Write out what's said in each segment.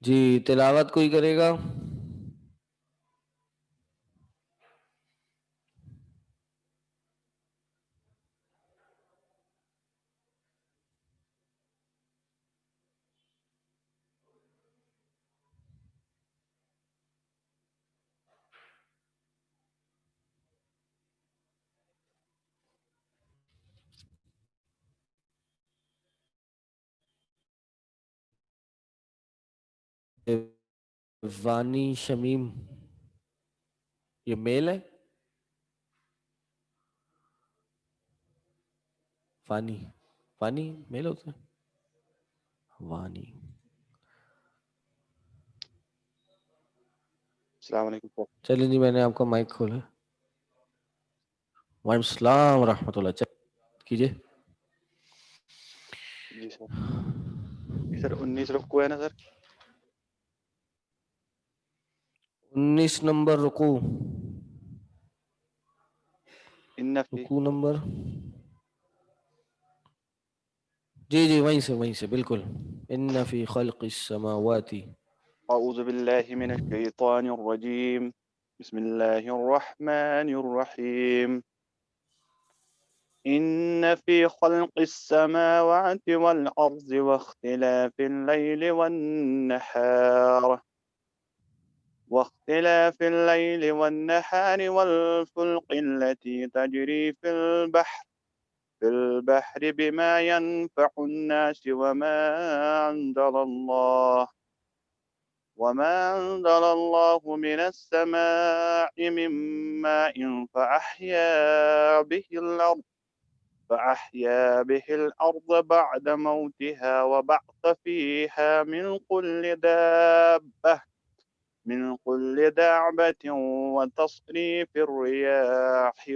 جی تلاوت کوئی کرے گا؟ وانی شمیم، یہ میل ہے؟ فانی، فانی میل ہوتا ہے؟ وانی. السلام علیکم سر. چلیں جی، میں نے آپ کا مائک کھولا. وعلیکم السلام ورحمۃ اللہ. کیجیے. جی سر. جی سر 19 رکوع ہے نا سر؟ 19 نمبر رکوع. ان فی رکوع نمبر، جی وہیں سے بالکل. ان فی خلق السماوات. اعوذ باللہ من الشیطان الرجیم. بسم اللہ الرحمن الرحیم. ان فی خلق السماوات والارض واختلاف الليل والنهار والفلق التي تجري في البحر بما ينفع الناس وما أنزل الله من السماء من ماء فأحيا به الأرض بعد موتها وبعث فيها من كل دابة وتصريف الرياح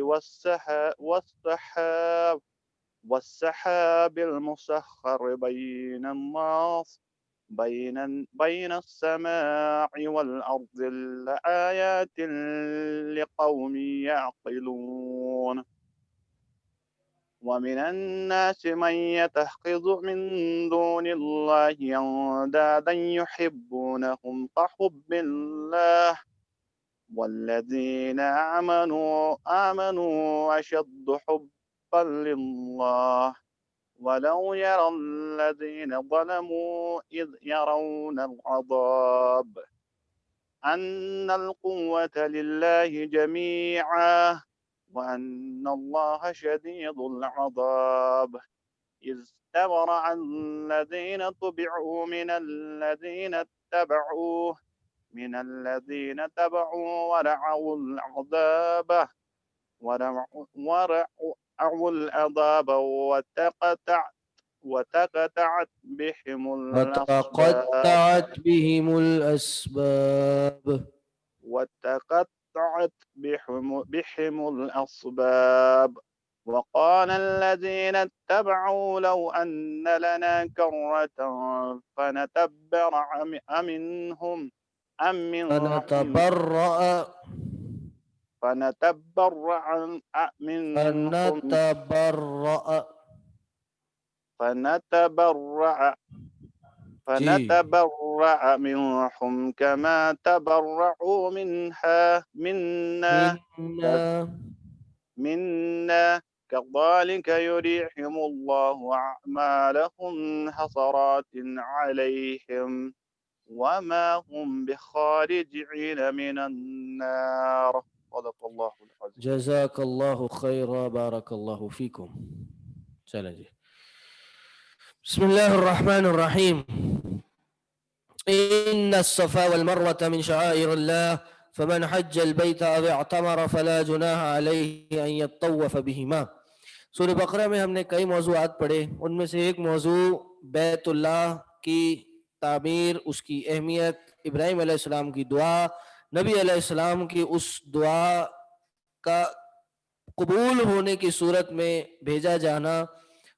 والسحاب المسخر بين السماء والأرض لآيات لقوم يعقلون. ومن الناس من يتخذ من دون الله أندادا يحبونهم كحب الله والذين آمنوا أشد حبا لله ولو يرى الذين ظلموا إذ يرون العذاب أن القوة لله جميعا وأن الله شديد العذاب. إذ تبرأ الذين تبعوا من الذين اتبعوا ورعوا العذاب وتقطعت بهم وتقطعت بهم الأسباب. وقال الذين اتبعوا لو أن لنا كرة فنتبرأ منهم جی فنتبرأ منهم كما تبرأوا منا كذلك يريهم الله أعمالهم حسرات عليهم وما هم بخارجين من النار. صدق الله العظيم. جزاک اللہ خیرا، بارک اللہ فیکم. چلیں جی. بسم اللہ الرحمن الرحیم. ان الصفا والمروة من شعائر اللہ فمن حج البیت او اعتمر فلا جناح علیہ ان یطوف بہما. سورہ بقرہ میں ہم نے کئی موضوعات پڑھے، ان میں سے ایک موضوع بیت اللہ کی تعمیر، اس کی اہمیت، ابراہیم علیہ السلام کی دعا، نبی علیہ السلام کی اس دعا کا قبول ہونے کی صورت میں بھیجا جانا،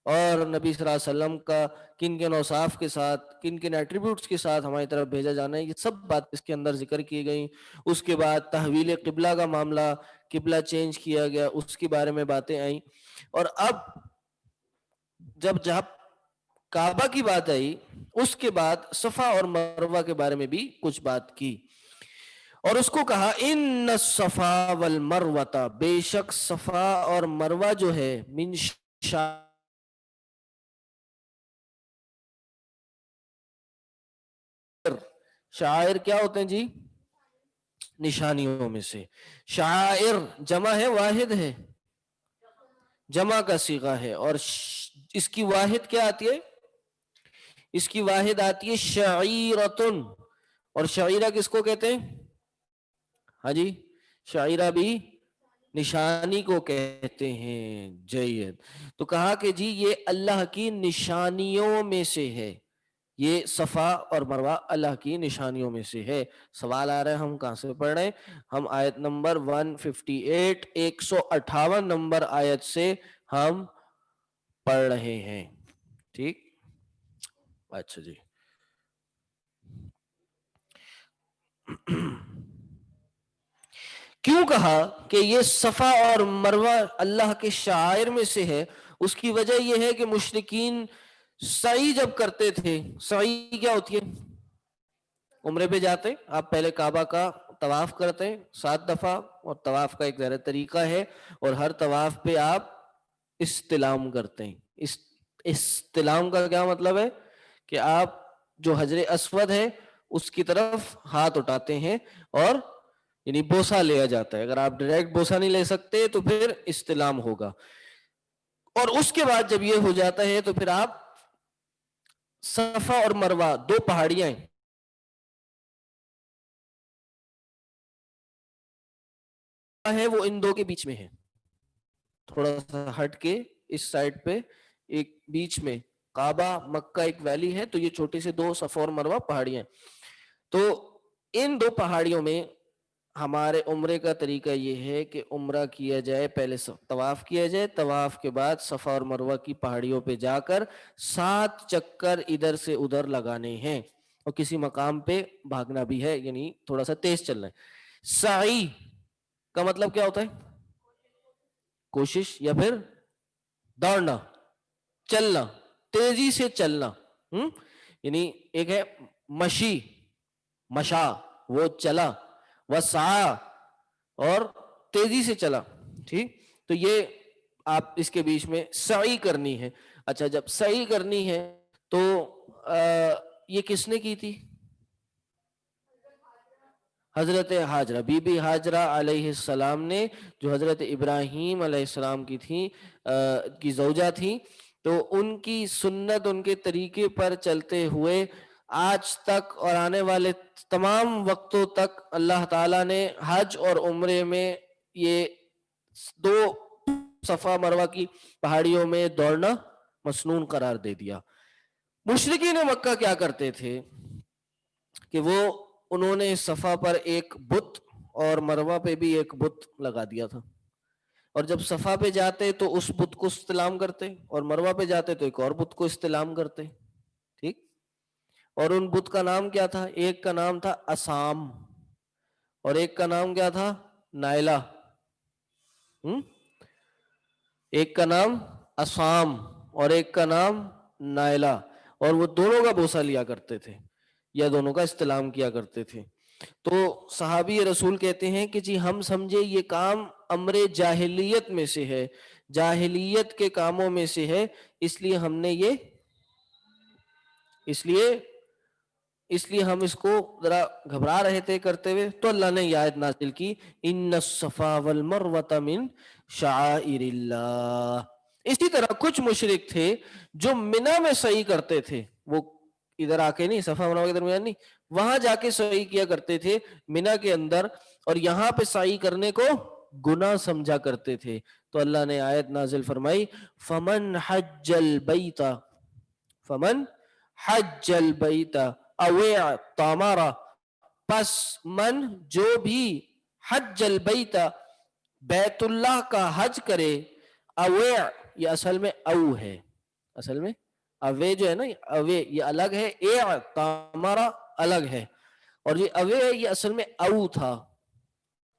اور نبی صلی اللہ علیہ وسلم کا کن کن اوصاف کے ساتھ، کن کن ایٹریبیوٹس کے ساتھ ہماری طرف بھیجا جانا ہے، یہ سب بات اس کے اندر ذکر کی گئی. اس کے بعد تحویل قبلہ کا معاملہ، قبلہ چینج کیا گیا، اس کے بارے میں باتیں آئیں. اور اب جب کعبہ کی بات آئی اس کے بعد صفا اور مروہ کے بارے میں بھی کچھ بات کی اور اس کو کہا ان الصفا والمروہ، بے شک صفا اور مروہ جو ہے من شعائر کیا ہوتے ہیں جی؟ نشانیوں میں سے. شعائر جمع ہے واحد ہے؟ جمع کا صیغہ ہے. اور اس کی واحد کیا آتی ہے؟ اس کی واحد آتی ہے شعیرتن. اور شعیرہ کس کو کہتے ہیں؟ ہاں جی، شعیرہ بھی نشانی کو کہتے ہیں. جید. تو کہا کہ جی یہ اللہ کی نشانیوں میں سے ہے، یہ صفا اور مروہ اللہ کی نشانیوں میں سے ہے. سوال آ رہا ہے ہم کہاں سے پڑھ رہے ہیں؟ ہم آیت نمبر 158 158 نمبر آیت سے ہم پڑھ رہے ہیں. ٹھیک، اچھا جی. کیوں کہا کہ یہ صفا اور مروہ اللہ کے شعائر میں سے ہے؟ اس کی وجہ یہ ہے کہ مشرکین سعی جب کرتے تھے، سعی کیا ہوتی ہے؟ عمرے پہ جاتے آپ پہلے کعبہ کا طواف کرتے ہیں 7 دفعہ، اور طواف کا ایک ذرا طریقہ ہے، اور ہر طواف پہ آپ استلام کرتے ہیں. استلام کا کیا مطلب ہے؟ کہ آپ جو حجر اسود ہے اس کی طرف ہاتھ اٹھاتے ہیں اور یعنی بوسہ لیا جاتا ہے. اگر آپ ڈائریکٹ بوسہ نہیں لے سکتے تو پھر استلام ہوگا. اور اس کے بعد جب یہ ہو جاتا ہے تو پھر آپ صفا اور مروہ 2 پہاڑیاں ہیں، ہے وہ ان 2 کے بیچ میں ہے، تھوڑا سا ہٹ کے اس سائڈ پہ ایک بیچ میں کعبہ مکہ ایک ویلی ہے، تو یہ چھوٹے سے 2 صفا اور مروہ پہاڑیاں. تو ان 2 پہاڑیوں میں ہمارے عمرے کا طریقہ یہ ہے کہ عمرہ کیا جائے، پہلے طواف کیا جائے، طواف کے بعد صفا اور مروہ کی پہاڑیوں پہ جا کر 7 چکر ادھر سے ادھر لگانے ہیں، اور کسی مقام پہ بھاگنا بھی ہے، یعنی تھوڑا سا تیز چلنا ہے. سعی کا مطلب کیا ہوتا ہے؟ کوشش یا پھر دوڑنا، چلنا، تیزی سے چلنا. یعنی ایک ہے مشی، مشا وہ چلا، وسعا اور تیزی سے چلا. ٹھیک، تو یہ آپ اس کے بیچ میں سعی کرنی ہے. اچھا، جب سعی کرنی ہے تو یہ کس نے کی تھی؟ حضرت ہاجرہ، بی بی ہاجرہ علیہ السلام نے، جو حضرت ابراہیم علیہ السلام کی تھی، کی زوجہ تھی. تو ان کی سنت، ان کے طریقے پر چلتے ہوئے آج تک اور آنے والے تمام وقتوں تک اللہ تعالیٰ نے حج اور عمرے میں یہ 2 صفا مروہ کی پہاڑیوں میں دوڑنا مسنون قرار دے دیا. مشرکین مکہ کیا کرتے تھے کہ انہوں نے صفا پر ایک بت اور مروہ پہ بھی ایک بت لگا دیا تھا، اور جب صفا پہ جاتے تو اس بت کو استلام کرتے، اور مروہ پہ جاتے تو ایک اور بت کو استلام کرتے. ٹھیک، اور ان بت کا نام کیا تھا؟ ایک کا نام تھا اسام، اور ایک کا نام کیا تھا؟ نائلہ. ایک کا نام اسام اور ایک کا نام نائلہ، اور وہ دونوں کا بوسہ لیا کرتے تھے یا دونوں کا استلام کیا کرتے تھے. تو صحابی رسول کہتے ہیں کہ جی ہم سمجھے یہ کام امر جاہلیت میں سے ہے، جاہلیت کے کاموں میں سے ہے، اس لیے ہم نے یہ اس لیے ہم اس کو ذرا گھبرا رہے تھے کرتے ہوئے، تو اللہ نے یہ آیت نازل کی ان الصفا والمروہ من شعائر اللہ. اسی طرح کچھ مشرک تھے جو منی میں سعی کرتے تھے، وہ ادھر آ کے نہیں، صفا مروہ کے درمیان نہیں، وہاں جا کے سعی کیا کرتے تھے منی کے اندر، اور یہاں پہ سعی کرنے کو گناہ سمجھا کرتے تھے. تو اللہ نے آیت نازل فرمائی فمن حج البیت او اعتمر، پس من جو بھی حج البیت بیت اللہ کا حج کرے، اوے یہ اصل میں او ہے، اصل میں اوے جو ہے نا، اوے یہ الگ ہے، اعتمر الگ ہے، اور یہ اوے ہے یہ اصل میں او تھا،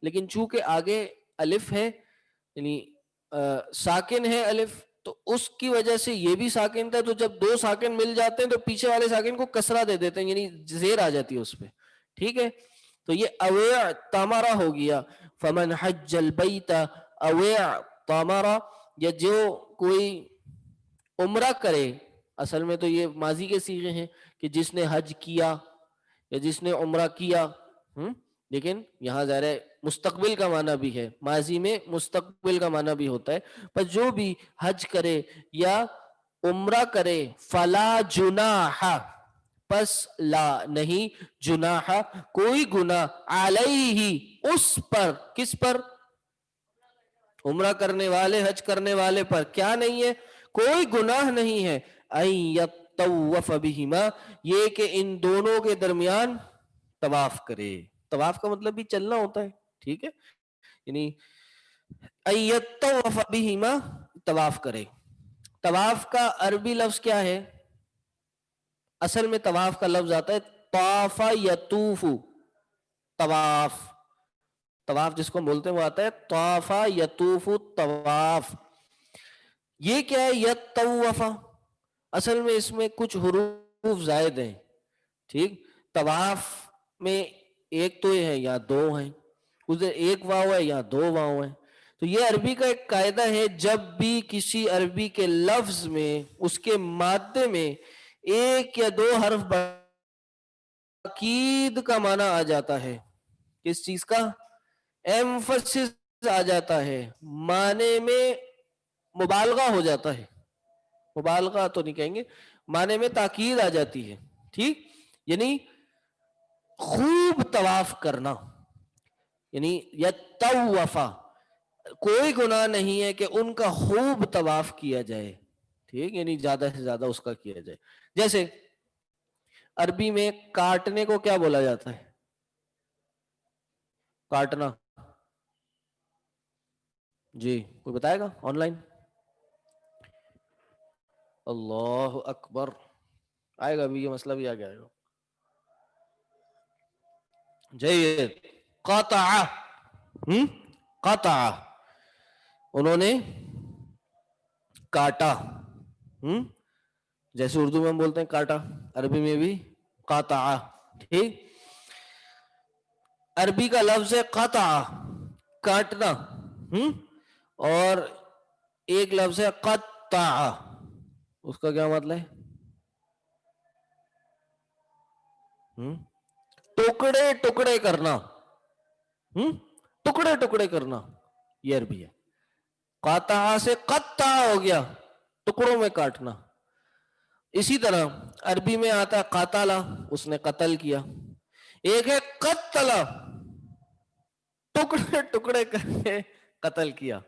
لیکن چونکہ آگے الف ہے، یعنی ساکن ہے الف، تو اس کی وجہ سے یہ بھی ساکن تھا، تو جب دو ساکن مل جاتے ہیں تو پیچھے والے ساکن کو کسرہ دے دیتے ہیں، یعنی زیر آ جاتی ہے اس پہ. ٹھیک ہے، تو یہ اویع تامارا ہو گیا. فمن حج البیت اویع تامارا، یا جو کوئی عمرہ کرے، اصل میں تو یہ ماضی کے صیغے ہیں کہ جس نے حج کیا یا جس نے عمرہ کیا. لیکن یہاں ظاہر ہے مستقبل کا معنی بھی ہے، ماضی میں مستقبل کا معنی بھی ہوتا ہے. پر جو بھی حج کرے یا عمرہ کرے، فلا جناح، پس لا نہیں، جناح کوئی گناہ، علیہ اس پر، کس پر؟ عمرہ کرنے والے، حج کرنے والے پر کیا نہیں ہے؟ کوئی گناہ نہیں ہے. ان یطوف بہما، یہ کہ ان دونوں کے درمیان طواف کرے. طواف کا مطلب بھی چلنا ہوتا ہے. ٹھیک ہے، یعنی ان یطوف بہما، طواف کرے. طواف کا عربی لفظ کیا ہے؟ اصل میں طواف کا لفظ آتا ہے طاف یطوف. طواف، طواف جس کو بولتے ہیں وہ آتا ہے طاف یطوف، طواف. یہ کیا ہے؟ یطوف، اصل میں اس میں کچھ حروف زائد ہیں. ٹھیک، طواف میں ایک تو ہے یا دو ہیں، ادھر ایک واو ہے یا دو واو ہیں. تو یہ عربی کا ایک قاعدہ ہے، جب بھی کسی عربی کے لفظ میں اس کے مادے میں ایک یا دو حرف تاکید کا معنی آ جاتا ہے، کس چیز کا؟ ایمفسس آ جاتا ہے، معنی میں مبالغہ ہو جاتا ہے. مبالغہ تو نہیں کہیں گے، معنی میں تاکید آ جاتی ہے. ٹھیک، یعنی خوب طواف کرنا، یعنی یطوفا، کوئی گناہ نہیں ہے کہ ان کا خوب طواف کیا جائے. ٹھیک، یعنی زیادہ سے زیادہ اس کا کیا جائے. جیسے عربی میں کاٹنے کو کیا بولا جاتا ہے؟ کاٹنا، جی کوئی بتائے گا آن لائن؟ اللہ اکبر، آئے گا ابھی، یہ مسئلہ بھی آ گیا ہے. جی، قطع، قطع، انہوں نے کاٹا. جیسے اردو میں ہم بولتے ہیں کاٹا، عربی میں بھی قطع. ٹھیک، عربی کا لفظ ہے قطع، کاٹنا، اور ایک لفظ ہے قطع، اس کا کیا مطلب ہے؟ ٹکڑے ٹکڑے کرنا، ٹکڑے ٹکڑے کرنا، یہ عربی ہے. قطع سے قطع ہو گیا، ٹکڑوں میں کاٹنا. اسی طرح عربی میں آتا ہے قاتل، اس نے قتل کیا. ایک ہے قتل، ٹکڑے ٹکڑے کر کے قتل کیا.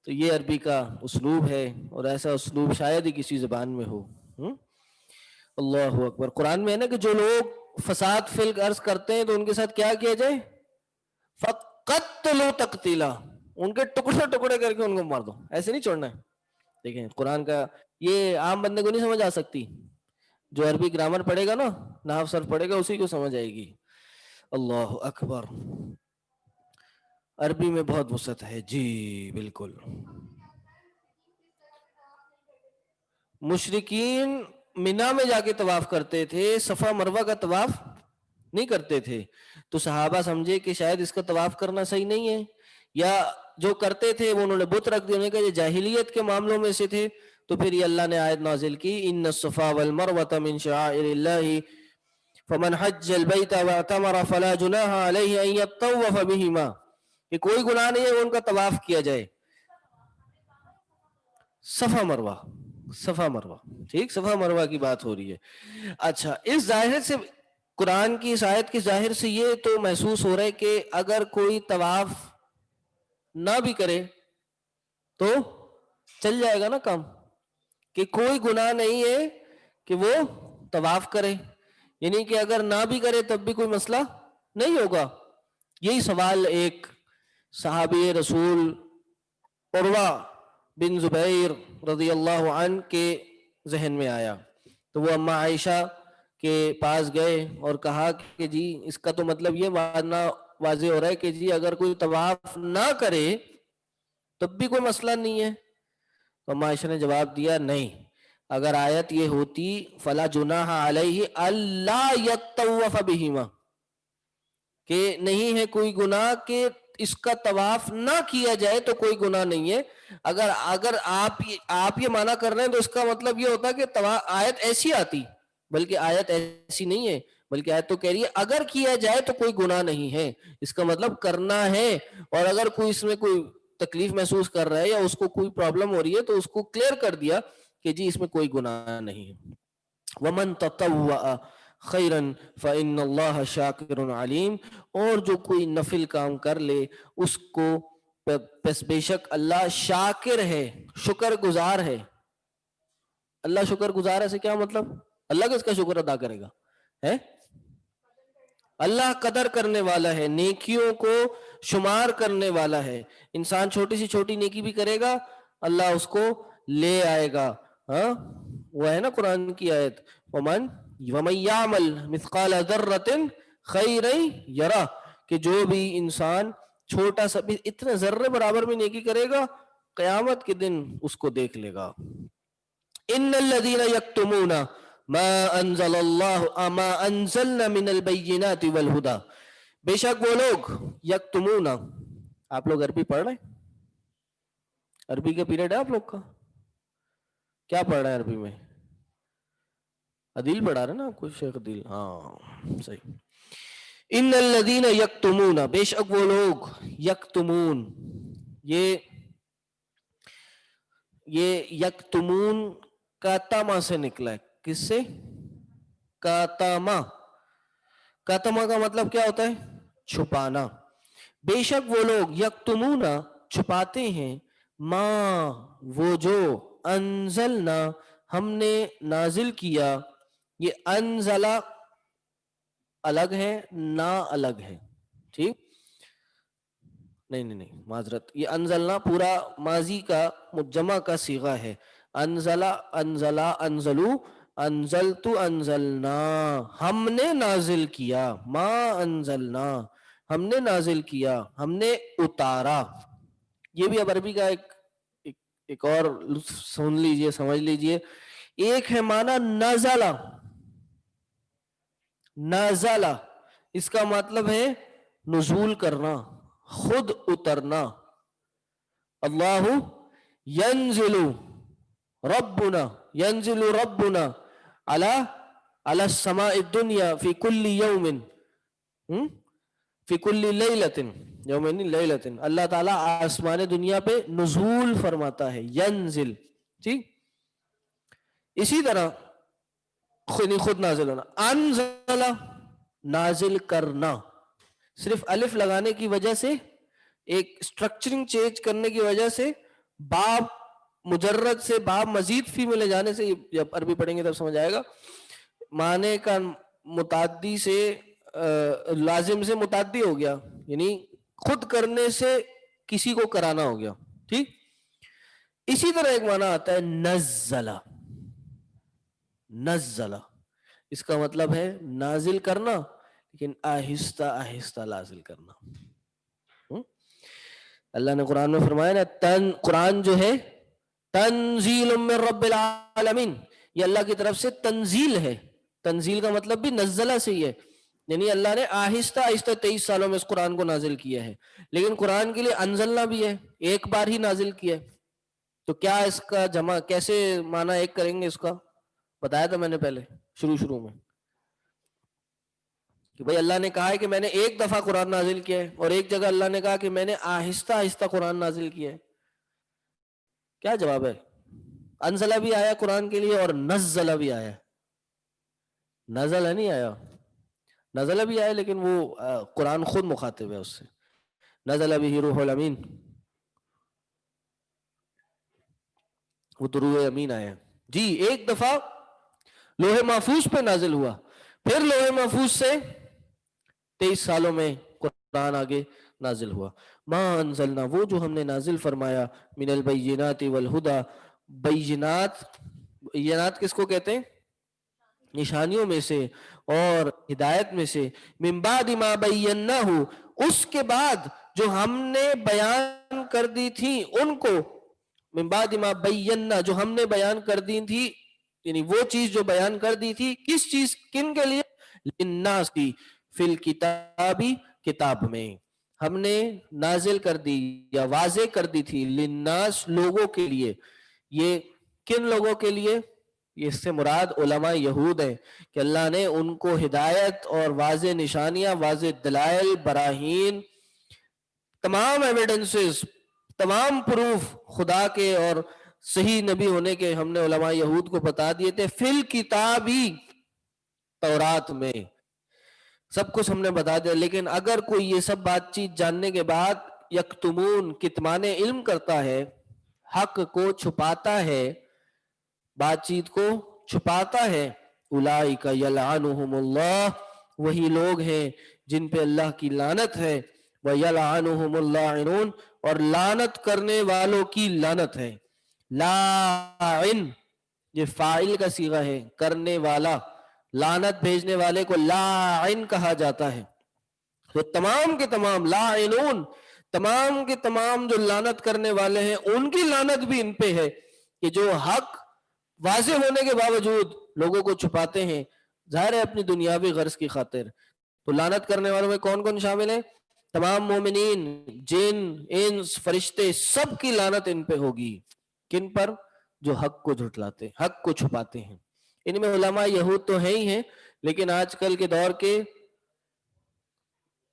تو یہ عربی کا اسلوب ہے، اور ایسا اسلوب شاید ہی کسی زبان میں ہو. اللہ اکبر. قرآن میں ہے نا کہ جو لوگ فساد فی الارض کرتے ہیں تو ان کے ساتھ کیا کیا جائے؟ فقتلوا تقتیلا، ان کے ٹکڑے ٹکڑے کر کے ان کو مار دو، ایسے نہیں چھوڑنا ہے. دیکھیں قرآن کا یہ عام بندے کو نہیں سمجھ آ سکتی، جو عربی گرامر پڑھے گا نا، نحو صرف پڑھے گا، اسی کو سمجھ آئے گی. اللہ اکبر، عربی میں بہت وسعت ہے. جی بالکل. مشرکین منا میں جا کے طواف کرتے تھے، صفا مروہ کا طواف نہیں کرتے تھے. تو صحابہ سمجھے کہ شاید اس کا طواف کرنا صحیح نہیں ہے، یا جو کرتے تھے وہ انہوں نے بت رکھ دینے کا، یہ جاہلیت کے معاملوں میں سے تھے. تو پھر یہ اللہ نے آیت نازل کی، ان الصفا والمروۃ من شعائر اللہ فمن حج البیت واعتمر فلا جناح علیہ ان یطوف بہما، کہ کوئی گناہ نہیں ہے وہ ان کا طواف کیا جائے. صفا مروہ، صفا مروہ، ٹھیک، صفا مروہ کی بات ہو رہی ہے. اچھا، اس ظاہر سے، قرآن کی اس آیت کی ظاہر سے یہ تو محسوس ہو رہا ہے کہ اگر کوئی طواف نہ بھی کرے تو چل جائے گا نا کام، کہ کوئی گناہ نہیں ہے کہ وہ طواف کرے، یعنی کہ اگر نہ بھی کرے تب بھی کوئی مسئلہ نہیں ہوگا. یہی سوال ایک صحابی رسول عروہ بن زبیر رضی اللہ عنہ کے ذہن میں آیا. تو وہ اماں عائشہ کے پاس گئے اور کہا کہ جی اس کا تو مطلب یہ واضح ہو رہا ہے کہ جی اگر کوئی طواف نہ کرے تب بھی کوئی مسئلہ نہیں ہے. تو عائشہ نے جواب دیا نہیں، اگر آیت یہ ہوتی فلا جناح علیہ اللہ یطوف بہما، کہ نہیں ہے کوئی گناہ کہ اس کا طواف نہ کیا جائے تو کوئی گناہ نہیں ہے، اگر آپ یہ مانا کر رہے ہیں تو اس کا مطلب یہ ہوتا کہ آیت ایسی آتی، بلکہ آیت ایسی نہیں ہے، بلکہ آیت تو کہہ رہی ہے اگر کیا جائے تو کوئی گناہ نہیں ہے، اس کا مطلب کرنا ہے، اور اگر کوئی اس میں کوئی تکلیف محسوس کر رہا ہے یا اس کو کوئی پرابلم ہو رہی ہے تو اس کو کلیئر کر دیا کہ جی اس میں کوئی گناہ نہیں ہے۔ وَمَن تَطَوَّعَ خَيْرًا فَإِنَّ اللَّهَ شَاكِرٌ عَلِيمٌ، اور جو کوئی نفل کام کر لے اس کو پس بے شک اللہ شاکر ہے، شکر گزار ہے۔ اللہ شکر گزار ہے سے کیا مطلب؟ اللہ کس کا شکر ادا کرے گا؟ ہے اللہ قدر کرنے والا ہے، نیکیوں کو شمار کرنے والا ہے۔ انسان چھوٹی سی چھوٹی نیکی بھی کرے گا اللہ اس کو لے آئے گا۔ ہاں وہ ہے نا قرآن کی آیت ومن یعمل مثقال ذرۃ خیرا یرہ، کہ جو بھی انسان چھوٹا سا بھی اتنے ذرے برابر بھی نیکی کرے گا قیامت کے دن اس کو دیکھ لے گا۔ ان الذين يكتمون ما انزل الله ما انزلنا من البينات والهدى، بے شک وہ لوگ یکتمون، آپ لوگ عربی پڑھ رہے ہیں؟ عربی کا پیریڈ ہے آپ لوگ کا؟ کیا پڑھ رہے ہیں عربی میں؟ عدیل پڑھا رہے ہیں نا آپ کو شیخ عدیل؟ ہاں صحیح۔ ان الذین یکتمون، بے شک وہ لوگ یکتمون، یہ یکتمون کاتما سے نکلا ہے، کس سے؟ کاتما، کاتما کا مطلب کیا ہوتا ہے؟ چھپانا۔ بے شک وہ لوگ یکتمون چھپاتے ہیں، ما وہ جو انزلنا ہم نے نازل کیا، یہ انزلہ الگ ہے نا الگ ہے، ٹھیک؟ نہیں معذرت، یہ انزلنا پورا ماضی کا جمع کا صیغہ ہے۔ انزلہ انزلہ انزلو انزلت انزلنا، ہم نے نازل کیا، ما انزلنا ہم نے نازل کیا، ہم نے اتارا۔ یہ بھی اب عربی کا ایک اور سن لیجئے، سمجھ لیجئے۔ ایک ہے معنی نزلہ، نازلہ اس کا مطلب ہے نزول کرنا، خود اترنا۔ اللہ ینزل ربنا، ینزل ربنا علی السماء الدنیا فی کل یوم، فی کل لیلۃ، یومین لیلۃ، اللہ تعالیٰ آسمان دنیا پہ نزول فرماتا ہے، ینزل، ٹھیک؟ اسی طرح خود نازل ہونا، انزل نازل کرنا، صرف الف لگانے کی وجہ سے، ایک اسٹرکچرنگ چینج کرنے کی وجہ سے، باب مجرد سے باب مزید فی میں لے جانے سے، جب عربی پڑھیں گے تب سمجھ آئے گا، معنی کا متعدی سے لازم سے متعدی ہو گیا، یعنی خود کرنے سے کسی کو کرانا ہو گیا، ٹھیک؟ اسی طرح ایک معنی آتا ہے نزلہ، نزلہ اس کا مطلب ہے نازل کرنا، لیکن آہستہ آہستہ نازل کرنا۔ اللہ نے قرآن میں فرمایا نا، قرآن جو ہے تنزیل من رب العالمین، یہ اللہ کی طرف سے تنزیل ہے۔ تنزیل کا مطلب بھی نزلہ سے ہی ہے، یعنی اللہ نے آہستہ آہستہ 23 سالوں میں اس قرآن کو نازل کیا ہے، لیکن قرآن کے لیے انزلنا بھی ہے، ایک بار ہی نازل کیا ہے۔ تو کیا اس کا جمع کیسے معنی ایک کریں گے؟ اس کا بتایا تھا میں نے پہلے شروع میں کہ بھائی اللہ نے کہا ہے کہ میں نے ایک دفعہ قرآن نازل کیا ہے، اور ایک جگہ اللہ نے کہا کہ میں نے آہستہ آہستہ قرآن نازل کیا ہے۔ کیا جواب ہے؟ انزلہ بھی آیا قرآن کے لیے اور نزلہ بھی آیا، نزلہ نہیں آیا، نزلہ بھی آیا لیکن وہ قرآن خود مخاطب ہے اس سے، نزلہ بہ روح الامین، وہ تو روح امین آیا۔ جی ایک دفعہ لوح محفوظ پہ نازل ہوا، پھر لوح محفوظ سے 23 سالوں میں قرآن آگے نازل ہوا۔ ما انزلنا وہ جو ہم نے نازل فرمایا، من البینات والہدی، بینات کس کو کہتے ہیں؟ نشانیوں میں سے اور ہدایت میں سے، من بعد ما بیناہ اس کے بعد جو ہم نے بیان کر دی تھی ان کو، من بعد ما بینا، جو ہم نے بیان کر دی تھی، یعنی وہ چیز جو بیان کر دی تھی، کس چیز، کن کے لیے؟ للناس کی، فی الکتابی، کتاب میں ہم نے نازل کر دی یا واضح کر دی تھی، للناس، لوگوں کے لیے. یہ کن لوگوں کے لیے؟ اس سے مراد علماء یہود ہیں کہ اللہ نے ان کو ہدایت اور واضح نشانیاں، واضح دلائل، براہین، تمام ایویڈنسز، تمام پروف خدا کے اور صحیح نبی ہونے کے ہم نے علماء یہود کو بتا دیے تھے. فی الکتابی، تورات میں سب کچھ ہم نے بتا دیا. لیکن اگر کوئی یہ سب بات چیت جاننے کے بعد یکتمون، کتمان علم کرتا ہے، حق کو چھپاتا ہے، بات چیت کو چھپاتا ہے، اولئک یلعنہم اللہ، وہی لوگ ہیں جن پہ اللہ کی لعنت ہے، ویلعنہم اللاعنون، اور لعنت کرنے والوں کی لعنت ہے. لاعن یہ فاعل کا صیغہ ہے، کرنے والا، لعنت بھیجنے والے کو لاعن کہا جاتا ہے. تو تمام کے تمام لاعنون، تمام کے تمام جو لعنت کرنے والے ہیں، ان کی لعنت بھی ان پہ ہے کہ جو حق واضح ہونے کے باوجود لوگوں کو چھپاتے ہیں، ظاہر ہے اپنی دنیاوی غرض کی خاطر. تو لعنت کرنے والوں میں کون کون شامل ہیں؟ تمام مومنین، جن، انس، فرشتے، سب کی لعنت ان پہ ہوگی. کن پر؟ جو حق کو جھٹلاتے، حق کو چھپاتے ہیں. ان میں علماء یہود تو ہیں ہی ہیں، لیکن آج کل کے دور کے،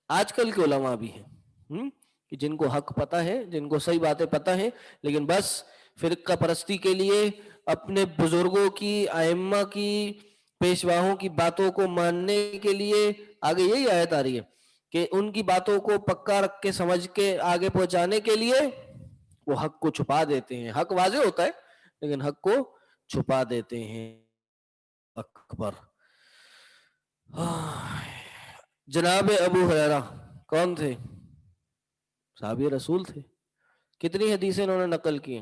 آج کل کے علماء بھی ہیں کہ جن کو حق پتہ ہے، جن کو صحیح باتیں پتہ ہیں، لیکن بس فرقہ پرستی کے لیے، اپنے بزرگوں کی، ائمہ کی، پیشواہوں کی باتوں کو ماننے کے لیے، آگے یہی آیت آ رہی ہے کہ ان کی باتوں کو پکا رکھ کے سمجھ کے آگے پہنچانے کے لیے وہ حق کو چھپا دیتے ہیں. حق واضح ہوتا ہے لیکن حق کو چھپا دیتے ہیں. اکبر. جناب ابو ہریرہ کون تھے؟ صحابی رسول تھے. کتنی حدیثیں انہوں نے نقل کی؟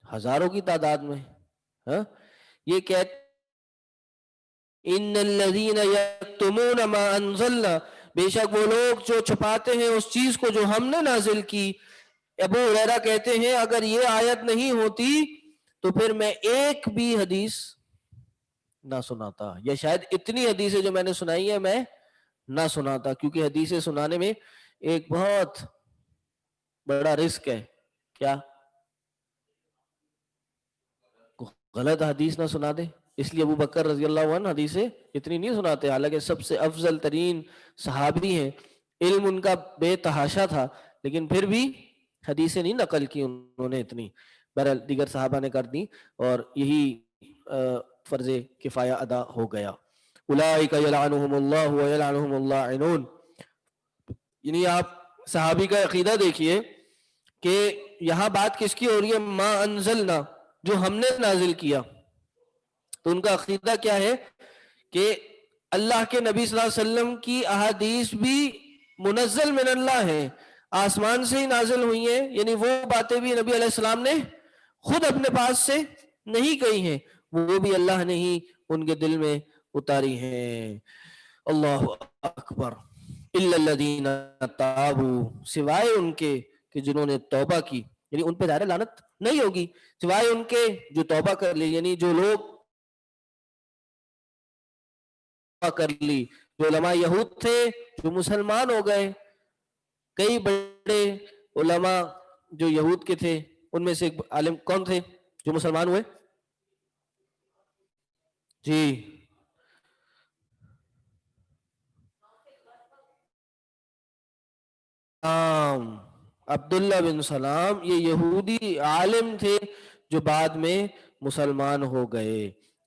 ہزاروں کی تعداد میں. یہ کہتے ان الذین یکتمون ما انزلنا، بے شک وہ لوگ جو چھپاتے ہیں اس چیز کو جو ہم نے نازل کی. ابو ہریرہ کہتے ہیں اگر یہ آیت نہیں ہوتی تو پھر میں ایک بھی حدیث نہ سناتا، یا شاید اتنی حدیثیں جو میں نے سنائی ہیں میں نہ سناتا، کیونکہ حدیثیں سنانے میں ایک بہت بڑا رسک ہے. کیا؟ غلط حدیث نہ سنا دے. اس لیے ابو بکر رضی اللہ عنہ حدیثیں اتنی نہیں سناتے، حالانکہ سب سے افضل ترین صحابی ہیں، علم ان کا بے تحاشا تھا، لیکن پھر بھی حدیثیں نہیں نقل کی انہوں نے اتنی. بہرحال دیگر صحابہ نے کر دی اور یہی فرض کفایہ ادا ہو گیا. اولئک یلعنہم اللہ ویلعنہم اللاعنون. یعنی آپ صحابی کا عقیدہ دیکھیے کہ یہاں بات کس کی ہو رہی ہے؟ ما انزلنا، جو ہم نے نازل کیا. تو ان کا عقیدہ کیا ہے کہ اللہ کے نبی صلی اللہ علیہ وسلم کی احادیث بھی منزل من اللہ ہیں، آسمان سے ہی نازل ہوئی ہیں، یعنی وہ باتیں بھی نبی علیہ السلام نے خود اپنے پاس سے نہیں کہی ہیں، وہ بھی اللہ نے ہی ان کے دل میں اتاری ہیں. اللہ اکبر. الا الذین تابوا، سوائے ان کے کہ جنہوں نے توبہ کی، یعنی ان پہ ظاہر لعنت نہیں ہوگی، سوائے ان کے جو توبہ کر لی، یعنی جو لوگ کر لی، جو علماء یہود تھے جو مسلمان ہو گئے. کئی بڑے علماء جو یہود کے تھے ان میں سے ایک عالم کون تھے جو مسلمان ہوئے؟ جی، عبداللہ بن سلام. یہ یہودی عالم تھے جو بعد میں مسلمان ہو گئے.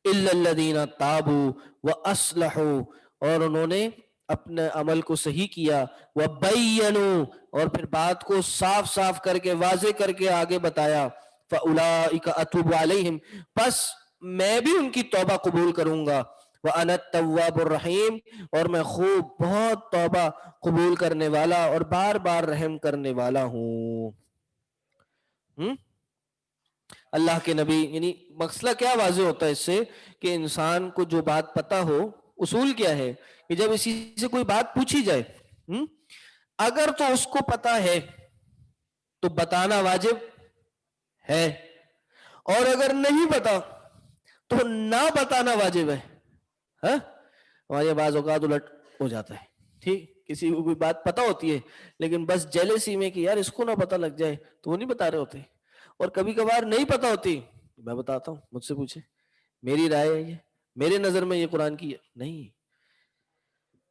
الا الذین تابوا واصلحوا، اور انہوں نے اپنے عمل کو صحیح کیا، وبینوا، اور پھر بات کو صاف صاف کر کے واضح کر کے آگے بتایا. فاولئک اتوب علیہم، پس میں بھی ان کی توبہ قبول کروں گا. وَأَنَا التَّوَّابُ الرَّحِيمُ، اور میں خوب بہت توبہ قبول کرنے والا اور بار بار رحم کرنے والا ہوں. اللہ کے نبی، یعنی مسئلہ کیا واضح ہوتا ہے اس سے کہ انسان کو جو بات پتہ ہو. اصول کیا ہے کہ جب اسی سے کوئی بات پوچھی جائے، اگر تو اس کو پتہ ہے تو بتانا واجب ہے, اور اگر نہیں پتا تو نہ بتانا واجب ہے. ہاں ہمارے بعض اوقات الٹ ہو جاتا ہے. ٹھیک, کسی کو کوئی بات پتا ہوتی ہے لیکن بس جیلسی میں کہ یار اس کو نہ پتا لگ جائے تو وہ نہیں بتا رہے ہوتے. اور کبھی کبھار نہیں پتا ہوتی, میں بتاتا ہوں, مجھ سے پوچھے, میری رائے ہے یہ, میرے نظر میں یہ قرآن کی ہے. نہیں,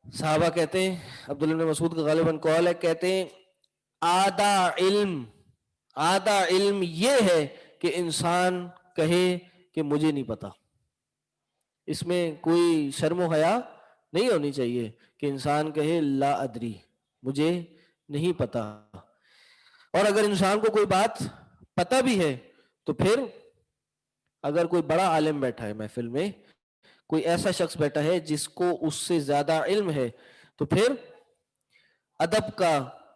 صحابہ کہتے ہیں, عبداللہ بن مسعود کا غالباً قول ہے, کہتے ہیں آدھا علم یہ ہے کہ انسان کہے کہ مجھے نہیں پتا. اس میں کوئی شرم و حیا نہیں ہونی چاہیے کہ انسان کہے لا ادری, مجھے نہیں پتا. اور اگر انسان کو کوئی بات پتا بھی ہے تو پھر اگر کوئی بڑا عالم بیٹھا ہے محفل میں, کوئی ایسا شخص بیٹھا ہے جس کو اس سے زیادہ علم ہے, تو پھر ادب کا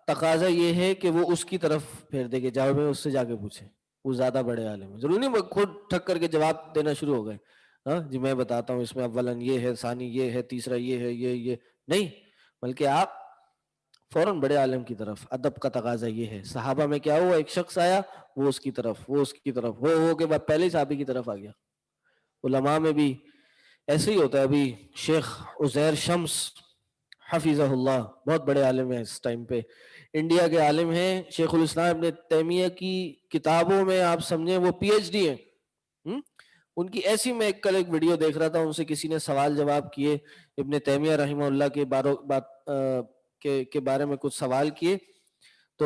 تقاضا یہ ہے کہ وہ اس کی طرف پھیر دے کے جاؤ, میں اس سے جا کے پوچھے, وہ زیادہ بڑے عالم ہے. ضروری نہیں خود ٹھک کر کے جواب دینا شروع ہو گئے, ہاں جی میں بتاتا ہوں اس میں اولاً یہ ہے, ثانی یہ ہے, تیسرا یہ ہے, یہ نہیں, بلکہ آپ فوراً بڑے عالم کی طرف. ادب کا تقاضا یہ ہے. صحابہ میں کیا ہوا, ایک شخص آیا, وہ اس کی طرف, وہ اس کی طرف, ہو کے بعد پہلے صحابی کی طرف آ گیا. علماء میں بھی ایسے ہی ہوتا ہے. ابھی شیخ عزیر شمس حفظہ اللہ بہت بڑے عالم ہیں اس ٹائم پہ, انڈیا کے عالم ہیں. شیخ الاسلام ابن تیمیہ کی کتابوں میں آپ سمجھیں وہ پی ایچ ڈی ہیں. ان کی ایسی, میں کل ایک ویڈیو دیکھ رہا تھا, ان سے کسی نے سوال جواب کیے, ابن تیمیہ رحمہ اللہ کے بارے میں کچھ سوال کیے, تو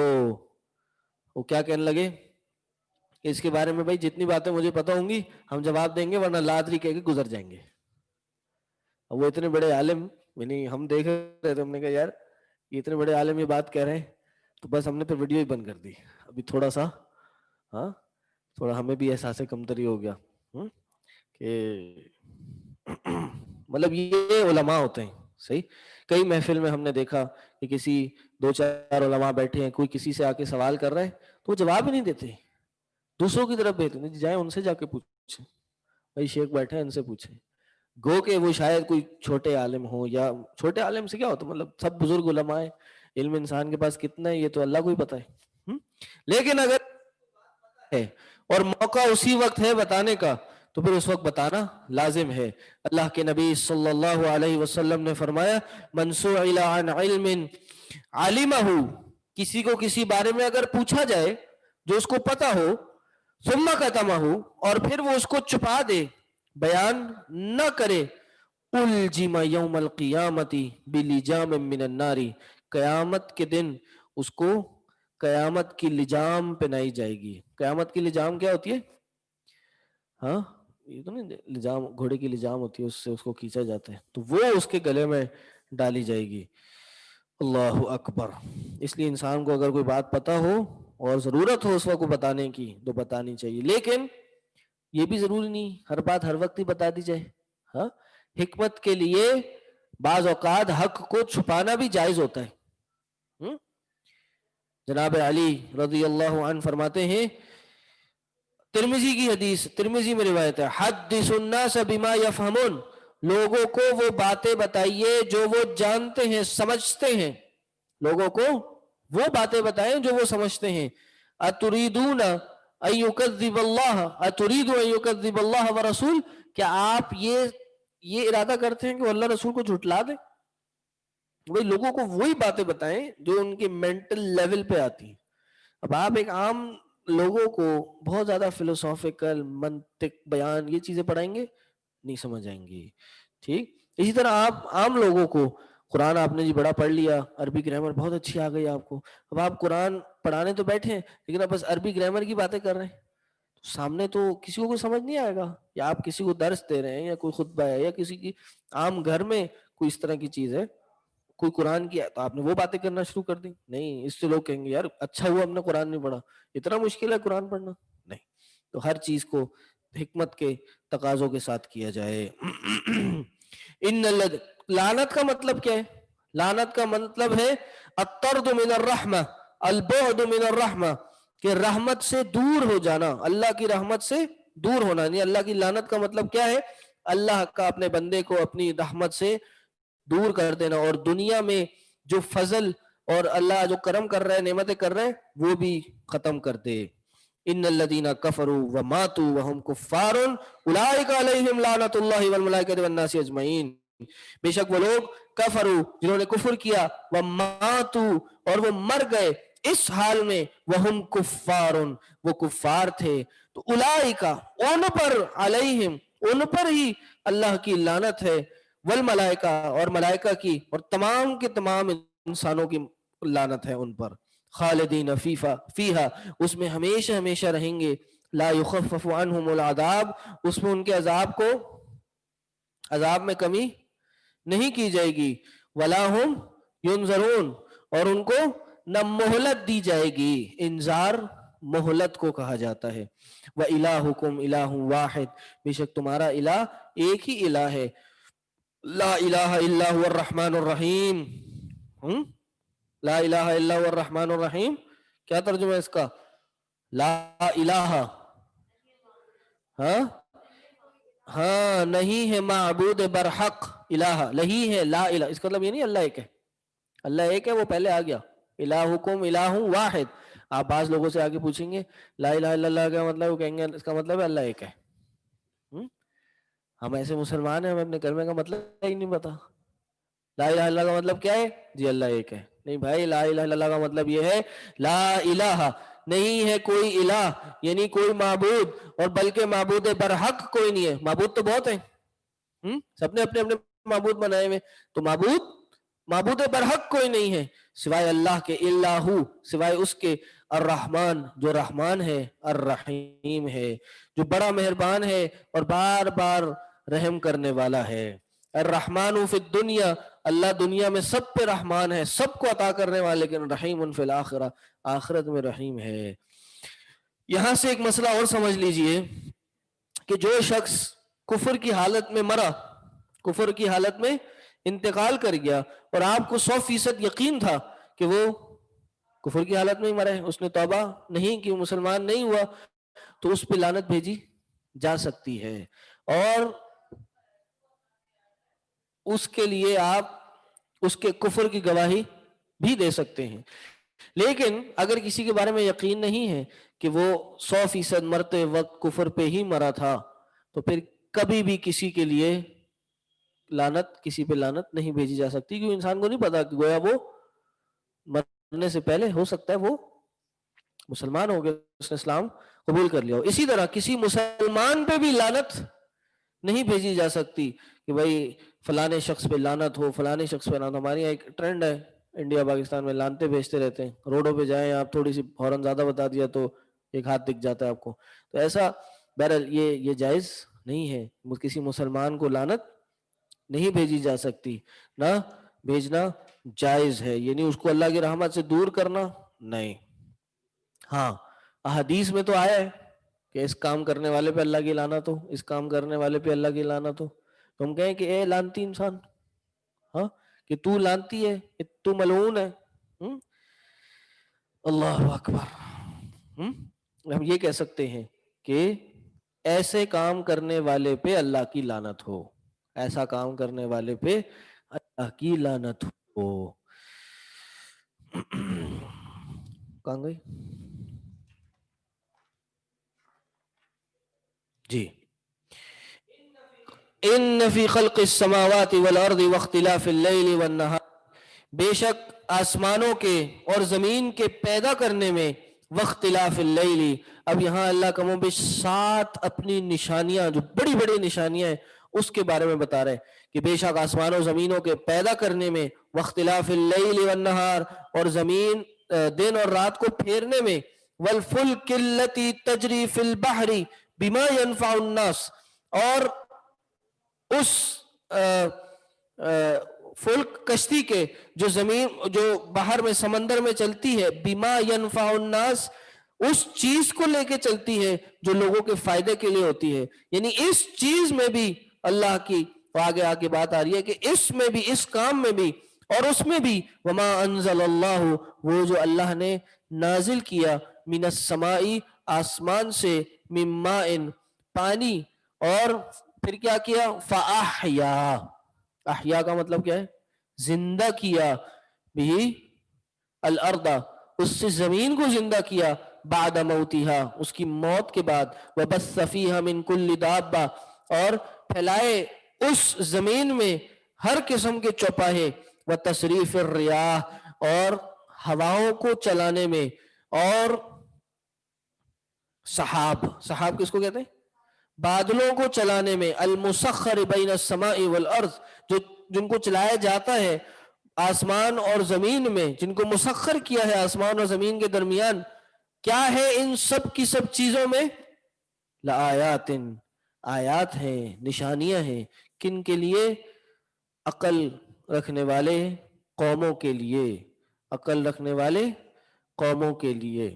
وہ کیا کہنے لگے کہ اس کے بارے میں بھائی جتنی باتیں مجھے پتا ہوں گی ہم جواب دیں گے, ورنہ لادری کہہ کے گزر جائیں گے. وہ اتنے بڑے عالم, یعنی ہم دیکھ رہے تھے, ہم نے کہا یار یہ اتنے بڑے عالم یہ بات کہہ رہے ہیں, تو بس ہم نے پھر ویڈیو ہی بند کر دی. ابھی تھوڑا سا تھوڑا ہمیں بھی احساس کمتری ہو گیا کہ مطلب یہ علماء ہوتے ہیں. صحیح, کئی محفل میں ہم نے دیکھا کہ کسی 2-4 علماء بیٹھے ہیں, کوئی کسی سے آ کے سوال کر رہے ہیں تو وہ جواب ہی نہیں دیتے, دوسروں کی طرف بھیجتے ہیں, جائیں ان سے جا کے پوچھیں, بھائی شیخ بیٹھے ہیں ان سے پوچھیں. گو کہ وہ شاید کوئی چھوٹے عالم ہو, یا چھوٹے عالم سے کیا ہوتا, مطلب سب بزرگ علماء ہیں, علم انسان کے پاس کتنا ہے یہ تو اللہ کو ہی پتا ہے. لیکن اگر ہے اور موقع اسی وقت ہے بتانے کا تو پھر اس وقت بتانا لازم ہے. اللہ کے نبی صلی اللہ علیہ وسلم نے فرمایا, من سئل عن علم علمہ, کسی کو کسی بارے میں اگر پوچھا جائے جو اس کو پتا ہو, ثم کتمہ, اور پھر وہ اس کو چھپا دے, بیان نہ کرے, الجم یوم القیامت بلجام من النار, قیامت کے دن اس کو قیامت کی لجام پہنائی جائے گی. قیامت کی لجام کیا ہوتی ہے, ہاں یہ تو نہیں لجام, گھوڑے کی لجام ہوتی ہے, اس سے اس کو کھینچا جاتا ہے, تو وہ اس کے گلے میں ڈالی جائے گی. اللہ اکبر. اس لیے انسان کو اگر کوئی بات پتا ہو اور ضرورت ہو اس وقت کو بتانے کی تو بتانی چاہیے, لیکن یہ بھی ضروری نہیں ہر بات ہر وقت ہی بتا دی جائے. ہاں, حکمت کے لیے بعض اوقات حق کو چھپانا بھی جائز ہوتا ہے. جناب علی رضی اللہ عنہ فرماتے ہیں, ترمذی کی حدیث, ترمذی میں روایت ہے, حدث الناس بما یفہمون, لوگوں کو وہ باتیں بتائیے جو وہ جانتے ہیں سمجھتے ہیں, لوگوں کو وہ باتیں بتائیں جو وہ سمجھتے ہیں. اتریدون ان یکذب اللہ, اترید ان یکذب اللہ ورسول, کیا آپ یہ ارادہ کرتے ہیں کہ وہ اللہ رسول کو جھٹلا دیں؟ وہی لوگوں کو وہی باتیں بتائیں جو ان کے مینٹل لیول پہ آتی ہیں. اب آپ ایک عام لوگوں کو بہت زیادہ فلسافیکل منطق بیان یہ چیزیں پڑھائیں گے, نہیں سمجھ آئیں گی. ٹھیک, اسی طرح آپ عام لوگوں کو قرآن آپ نے جی بڑا پڑھ لیا, عربی گرامر بہت اچھی آ گئی آپ کو, اب آپ قرآن پڑھانے تو بیٹھے ہیں لیکن آپ بس عربی گرامر کی باتیں کر رہے ہیں, سامنے تو کسی کو کوئی سمجھ نہیں آئے گا. یا آپ کسی کو درس دے رہے ہیں یا کوئی خطبہ ہے یا کسی کی عام گھر میں کوئی اس طرح کی چیز ہے, کوئی قرآن کی تو آپ نے وہ باتیں کرنا شروع کر دی. نہیں, اس سے لوگ کہیں گے یار اچھا ہوا ہم نے قرآن نہیں پڑھا, اتنا مشکل ہے قرآن پڑھنا. نہیں, تو ہر چیز کو حکمت کے تقاضوں کے ساتھ کیا جائے. لعنت کا مطلب کیا ہے؟ لعنت کا مطلب ہے الطرد من الرحمہ, البعد من الرحمہ, کہ رحمت سے دور ہو جانا, اللہ کی رحمت سے دور ہونا. نہیں, اللہ کی لعنت کا مطلب کیا ہے؟ اللہ کا اپنے بندے کو اپنی رحمت سے دور کر دینا, اور دنیا میں جو فضل اور اللہ جو کرم کر رہے ہیں, نعمتیں کر رہے ہیں, وہ بھی ختم کر دے. ان الذین کفروا وماتوا وهم کفار اولئک علیہم لعنۃ اللہ والملائکۃ والناس اجمعین، بے شک وہ لوگ کفروا جنہوں نے کفر کیا، وماتوا اور وہ مر گئے اس حال میں، وہم کفار وہ کفار تھے، تو اولئک ان پر، علیہم ان پر ہی اللہ کی لعنت ہے، والملائکہ اور ملائکہ کی، اور تمام کے تمام انسانوں کی لعنت ہے ان پر، خالدین فیہا اس میں ہمیشہ ہمیشہ رہیں گے، لا یخفف عنہم العذاب اس میں ان کے عذاب میں کمی نہیں کی جائے گی، ولا ہم ینظرون اور ان کو نہ مہلت دی جائے گی، انذار مہلت کو کہا جاتا ہے، وَإِلَٰهُكُمْ إِلَٰهٌ وَاحِدٌ بے شک تمہارا الہ ایک ہی الہ ہے، لا الہ الا هو الرحمن الرحیم، لا الہ الا هو الرحمن الرحیم کیا ترجمہ ہے اس کا؟ لا الہ، ہاں نہیں ہے معبود برحق، الہ نہیں ہے، لا الہ اس کا مطلب یہ نہیں اللہ ایک ہے، اللہ ایک ہے وہ پہلے آ گیا، الہکم الہ واحد، آپ بعض لوگوں سے آگے پوچھیں گے لا الہ الا اللہ کیا مطلب، وہ کہیں گے اس کا مطلب ہے اللہ ایک ہے، ہم ایسے مسلمان ہیں ہمیں اپنے کلمے کا مطلب ہی نہیں پتا، لا الہ الا اللہ کا مطلب کیا ہے جی اللہ ایک ہے، نہیں بھائی لا الہ الا اللہ کا مطلب یہ ہے لا الہ نہیں ہے کوئی الہ یعنی کوئی معبود، اور بلکہ معبود برحق کوئی نہیں ہے، معبود تو بہت ہیں، سب نے اپنے اپنے معبود بنائے ہوئے، تو معبود برحق کوئی نہیں ہے سوائے اللہ کے، الا ہو سوائے اس کے، الرحمن جو رحمان ہے، الرحیم ہے جو بڑا مہربان ہے اور بار بار رحم کرنے والا ہے، الرحمن فی الدنیا اللہ دنیا میں سب پہ رحمان ہے، سب کو عطا کرنے والا، لیکن رحیم فی الآخرہ آخرت میں رحیم ہے۔ یہاں سے ایک مسئلہ اور سمجھ لیجئے کہ جو شخص کفر کی حالت میں مرا، کفر کی حالت میں انتقال کر گیا، اور آپ کو 100% یقین تھا کہ وہ کفر کی حالت میں ہی مرا ہے، اس نے توبہ نہیں کی، مسلمان نہیں ہوا، تو اس پہ لعنت بھیجی جا سکتی ہے، اور اس کے لیے آپ اس کے کفر کی گواہی بھی دے سکتے ہیں۔ لیکن اگر کسی کے بارے میں یقین نہیں ہے کہ وہ 100% مرتے وقت کفر پہ ہی مرا تھا، تو پھر کبھی بھی کسی کے لیے کسی پہ لعنت نہیں بھیجی جا سکتی، کیونکہ انسان کو نہیں پتا کہ گویا وہ مرنے سے پہلے ہو سکتا ہے وہ مسلمان ہو گیا، اس نے اسلام قبول کر لیا ہو۔ اسی طرح کسی مسلمان پہ بھی لعنت نہیں بھیجی جا سکتی کہ بھائی فلانے شخص پہ لعنت ہو، فلانے شخص پہ لعنت۔ ہمارے یہاں ایک ٹرینڈ ہے انڈیا پاکستان میں، لعنتیں بھیجتے رہتے ہیں، روڈوں پہ جائیں آپ تھوڑی سی فوراً زیادہ بتا دیا تو ایک ہاتھ دکھ جاتا ہے آپ کو، تو ایسا بہرحال یہ جائز نہیں ہے، کسی مسلمان کو لعنت نہیں بھیجی جا سکتی، نہ بھیجنا جائز ہے، یعنی اس کو اللہ کی رحمت سے دور کرنا نہیں۔ ہاں احادیث میں تو آیا ہے کہ اس کام کرنے والے پہ اللہ کی لعنت ہو، اس کام کرنے والے پہ اللہ کی لعنت ہو، تو ہم کہیں کہ اے لعنتی انسان، ہاں کہ تو لعنتی ہے، کہ تو ملعون ہے، اللہ اکبر۔ ہم یہ کہہ سکتے ہیں کہ ایسے کام کرنے والے پہ اللہ کی لعنت ہو، ایسا کام کرنے والے پہ اللہ کی لعنت ہو۔ کہاں گئی جی؟ ان فی خلق السماوات والارض واختلاف اللیل والنہار بے شک آسمانوں کے اور زمین کے پیدا کرنے میں، واختلاف اللیل اب یہاں اللہ کا بیش 7 اپنی نشانیاں جو بڑی بڑی نشانیاں ہیں اس کے بارے میں بتا رہے ہیں کہ بے شک آسمانوں زمینوں کے پیدا کرنے میں، واختلاف اللیل والنہار اور زمین دن اور رات کو پھیرنے میں، والفلک التی تجری فی البحر بما ينفع الناس اور اس فلک کشتی کے جو باہر میں سمندر میں چلتی ہے، بما ينفع الناس اس چیز کو لے کے چلتی ہے جو لوگوں کے فائدے کے لیے ہوتی ہے، یعنی اس چیز میں بھی اللہ کی آگے بات آ رہی ہے کہ اس میں بھی، اس کام میں بھی اور اس میں بھی، وما انزل اللہ وہ جو اللہ نے نازل کیا، من السماء آسمان سے، من ماء پانی، اور پھر کیا کیا، فاحیا احیا کا مطلب کیا ہے، زندہ کیا، بھی الارض اس سے زمین کو زندہ کیا، بعد موتها, اس کی موت کے بعد, وبث فیہا من کل دابہ, اور پھیلائے اس زمین میں ہر قسم کے چوپاہے, وتصریف الریاح, اور ہواؤں کو چلانے میں, اور سحاب, سحاب کس کو کہتے ہیں؟ بادلوں کو چلانے میں, المسخر بین السماء والارض, جو جن کو چلایا جاتا ہے آسمان اور زمین میں, جن کو مسخر کیا ہے آسمان اور زمین کے درمیان. کیا ہے ان سب کی سب چیزوں میں؟ لآیات, آیات ہیں, نشانیاں ہیں. کن کے لیے؟ عقل رکھنے والے قوموں کے لیے, عقل رکھنے والے قوموں کے لیے.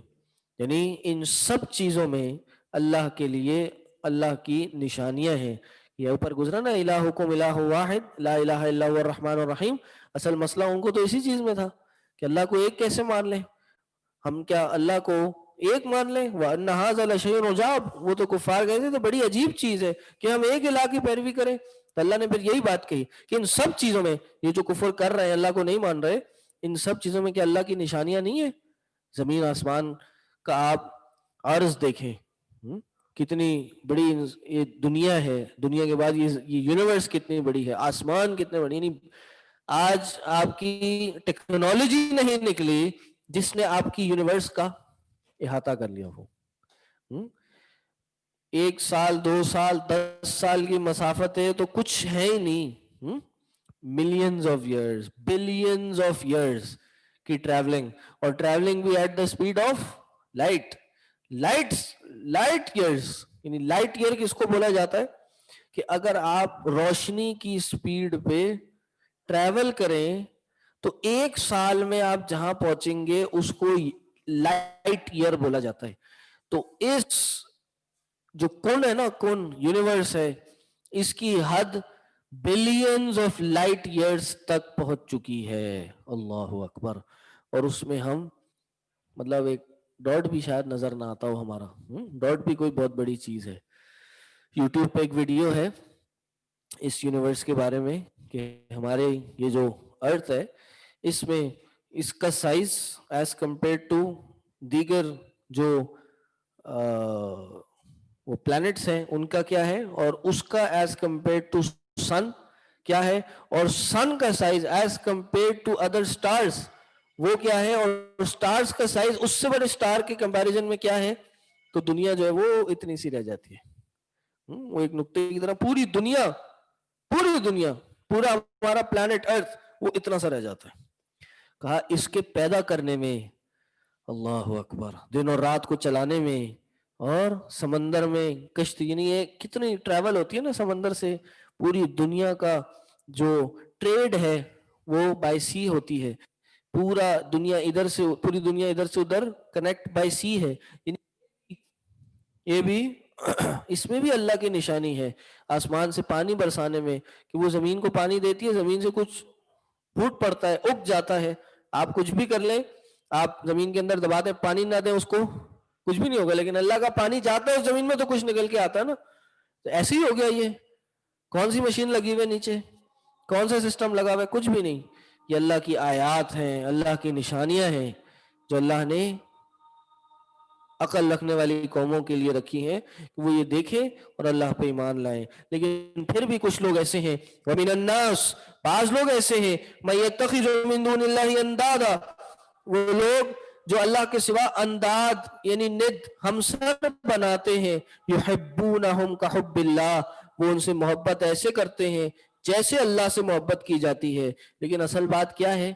یعنی ان سب چیزوں میں اللہ کے لیے, اللہ کی نشانیاں ہیں. یہ اوپر گزرا نا, الہکم الہ واحد لا الہ الا هو الرحمن الرحیم. اصل مسئلہ ان کو تو اسی چیز میں تھا کہ اللہ کو ایک کیسے مان لیں ہم, کیا اللہ کو ایک مان لیں؟ وَأَنَّ هَذَا لَشَيْءٌ عُجَابٌ, وہ تو کفار گئے تھے تو بڑی عجیب چیز ہے کہ ہم ایک الہ کی پیروی کریں. تو اللہ نے پھر یہی بات کہی کہ ان سب چیزوں میں, یہ جو کفر کر رہے ہیں اللہ کو نہیں مان رہے, ان سب چیزوں میں کیا اللہ کی نشانیاں نہیں ہیں؟ زمین آسمان کا آپ عرض دیکھیں, کتنی بڑی یہ دنیا ہے, دنیا کے بعد یہ یونیورس کتنی بڑی ہے, آسمان کتنے بڑی. یعنی آج آپ کی ٹیکنالوجی نہیں نکلی جس نے آپ کی یونیورس کا احاطہ کر لیا ہو. 1 سال 2 سال 10 سال کی مسافت ہے تو کچھ ہے ہی نہیں. Millions of years, billions of years کی ٹریولنگ, اور ٹریولنگ بھی at the speed of light. Light years, یعنی لائٹ ایئر کس کو بولا جاتا ہے؟ کہ اگر آپ روشنی کی اسپیڈ پہ ٹریول کریں تو 1 سال میں آپ جہاں پہنچیں گے اس کو لائٹ ایئر بولا جاتا ہے. تو اس جو کون ہے نا, کون یونیورس ہے, اس کی حد بلینز آف لائٹ ایئرز تک پہنچ چکی ہے. اللہ اکبر. اور اس میں ہم مطلب ایک ڈاٹ بھی شاید نظر نہ آتا ہو ہمارا. ڈاٹ بھی کوئی بہت بڑی چیز ہے. یوٹیوب پہ ایک ویڈیو ہے اس یونیورس کے بارے میں کہ ہمارے یہ جو ارتھ ہے اس میں اس کا سائز ایز کمپیئر ٹو دیگر جو وہ پلانٹس ہیں ان کا کیا ہے, اور اس کا ایز کمپیئر ٹو سن کیا ہے, اور سن کا size as compare to other stars وہ کیا ہے, اور سٹارز کا سائز اس سے بڑے سٹار کے کمپیریزن میں کیا ہے. تو دنیا جو ہے وہ اتنی سی رہ جاتی ہے, وہ ایک نقطے کی طرح پوری دنیا پورا ہمارا پلانٹ ارتھ وہ اتنا سا رہ جاتا ہے. کہا اس کے پیدا کرنے میں, اللہ اکبر, دن اور رات کو چلانے میں, اور سمندر میں کشتی, یعنی یہ کتنی ٹریول ہوتی ہے نا سمندر سے. پوری دنیا کا جو ٹریڈ ہے وہ بائی سی ہوتی ہے. پوری دنیا ادھر سے ادھر کنیکٹ بائی سی ہے. یہ بھی اس میں بھی اللہ کی نشانی ہے. آسمان سے پانی برسانے میں کہ وہ زمین کو پانی دیتی ہے, زمین سے کچھ پھوٹ پڑتا ہے, اگ جاتا ہے. آپ کچھ بھی کر لیں, آپ زمین کے اندر دبا دیں, پانی نہ دیں, اس کو کچھ بھی نہیں ہوگا. لیکن اللہ کا پانی جاتا ہے اس زمین میں تو کچھ نکل کے آتا ہے نا. تو ایسے ہی ہو گیا. یہ کون سی مشین لگی ہوئی نیچے, کون سا سسٹم لگا ہوا ہے؟ کچھ بھی نہیں. یہ اللہ کی آیات ہیں, اللہ کی نشانیاں ہیں جو اللہ نے عقل رکھنے والی قوموں کے لیے رکھی ہیں کہ وہ یہ دیکھیں اور اللہ پہ ایمان لائیں. لیکن پھر بھی کچھ لوگ ایسے ہیں, وَمِنَ النَّاسِ, بعض لوگ ایسے ہیں, مَن يَتَّخِذُ مِن دُونِ اللَّهِ أَندَادًا, وہ لوگ جو اللہ کے سوا انداد یعنی ند ہمسر بناتے ہیں. يُحِبُّونَهُمْ كَحُبِّ اللَّهِ, وہ ان سے محبت ایسے کرتے ہیں جیسے اللہ سے محبت کی جاتی ہے. لیکن اصل بات کیا ہے؟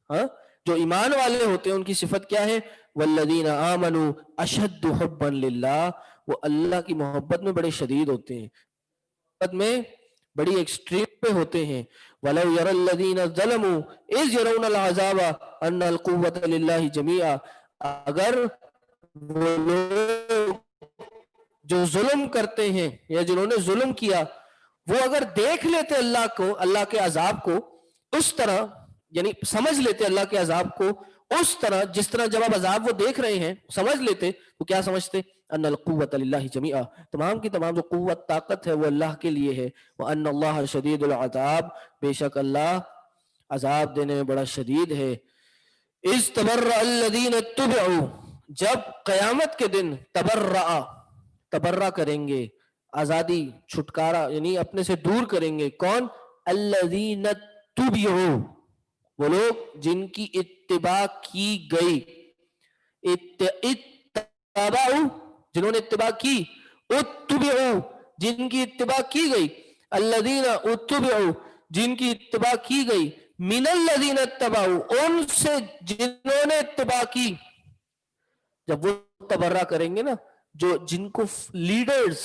ہاں, جو ایمان والے ہوتے ہیں ان کی صفت کیا ہے؟ والذین آمنوا اشد حبا للہ, وہ اللہ کی محبت میں بڑے شدید ہوتے ہیں, محبت میں بڑی ایکسٹریم پہ ہوتے ہیں. وَلَوْ يَرَى الَّذِينَ ظَلَمُوا إِذْ يَرَوْنَ الْعَذَابَ أَنَّ الْقُوَّةَ لِلَّهِ جَمِيعًا, اگر وہ لوگ جو ظلم کرتے ہیں یا جنہوں نے ظلم کیا وہ اگر دیکھ لیتے اللہ کو, اللہ کے عذاب کو اس طرح, یعنی سمجھ لیتے اللہ کے عذاب کو اس طرح جس طرح جب آپ عذاب وہ دیکھ رہے ہیں سمجھ لیتے, تو کیا سمجھتے؟ ان القوت للہ جمیعا, تمام کی تمام جو قوت طاقت ہے وہ اللہ کے لیے ہے. وان اللہ شدید العذاب, بے شک اللہ عذاب دینے میں بڑا شدید ہے. اذ تبرأ الذین اتبعوا, جب قیامت کے دن تبرہ کریں گے، آزادی، چھٹکارا، یعنی اپنے سے دور کریں گے، کون؟ الذین تبعوا، وہ لوگ جن کی اتباع کی گئی، اتبعوا جنہوں نے اتباع کی، اتبعوا جن کی اتباع کی گئی، الذین اتبعوا جن کی اتباع کی گئی، من الذین اتبعوا ان سے جنہوں نے اتباع کی. جب وہ تبرہ کریں گے نا، جو جن کو لیڈرز،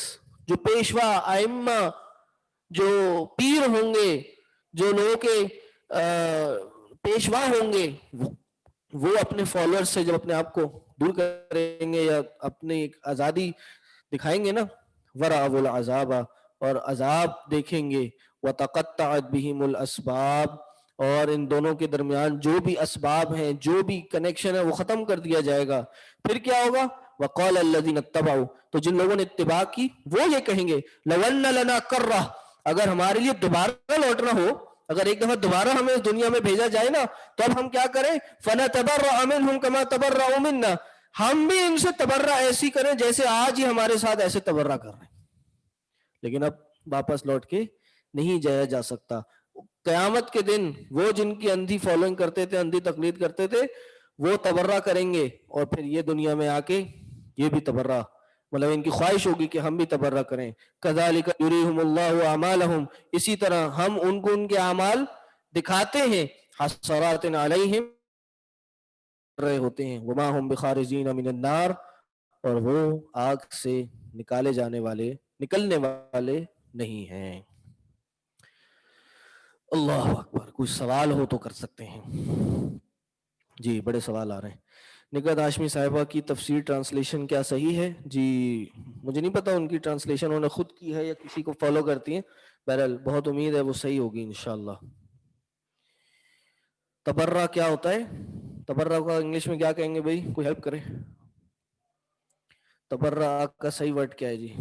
جو پیشوا، ائمہ، جو پیر ہوں گے، جو لوگوں کے پیشوا ہوں گے، وہ اپنے فالوورز سے جب اپنے آپ کو دور کریں گے یا اپنی ایک آزادی دکھائیں گے نا، وَرَأَوُا الْعَذَابَ اور عذاب دیکھیں گے، وَتَقَطَّعَتْ بِهِمُ الْأَسْبَابُ اور ان دونوں کے درمیان جو بھی اسباب ہیں، جو بھی کنیکشن ہے، وہ ختم کر دیا جائے گا. پھر کیا ہوگا؟ وَقَالَ الَّذِينَ اتَّبَعُوا تو جن لوگوں نے اتباع کی وہ یہ کہیں گے لَوْ أَنَّ لَنَا كَرَّةً اگر ہمارے لیے دوبارہ لوٹنا ہو، اگر ایک دفعہ دوبارہ ہمیں اس دنیا میں بھیجا جائے نا، تو اب ہم کیا کریں؟ فَنَتَبَرَّأَ مِنْهُمْ كَمَا تَبَرَّأُوا مِنَّا ہم بھی ان سے تبرہ ایسی کریں جیسے آج ہی ہمارے ساتھ ایسے تبرہ کر رہے ہیں. لیکن اب واپس لوٹ کے نہیں جایا جا سکتا. قیامت کے دن وہ جن کی اندھی فالوئنگ کرتے تھے، اندھی تقلید کرتے تھے، وہ تبرہ کریں گے، اور پھر یہ دنیا میں آ کے یہ بھی تبرہ، مطلب ان کی خواہش ہوگی کہ ہم بھی تبرہ کریں. كَذَلِكَ يُرِيهُمُ اللَّهُ أَعْمَالَهُمْ اسی طرح ہم ان کو ان کے اعمال دکھاتے ہیں، حسرات علیہم رہے ہوتے ہیں، وما هم بخارجین من النار اور وہ آگ سے نکلنے والے نہیں ہیں. اللہ اکبر. کوئی سوال ہو تو کر سکتے ہیں. جی بڑے سوال آ رہے ہیں. نکہت ہاشمی صاحبہ کی تفسیر ٹرانسلیشن کیا صحیح ہے؟ جی مجھے نہیں پتا ان کی ٹرانسلیشن انہوں نے خود کی ہے یا کسی کو فالو کرتی ہیں، بہرحال بہت امید ہے وہ صحیح ہوگی انشاءاللہ. تبرہ کیا ہوتا ہے؟ تبرہ کا انگلش میں کیا کہیں گے بھائی؟ کوئی ہیلپ کرے. تبرہ کا صحیح ورڈ کیا ہے جی؟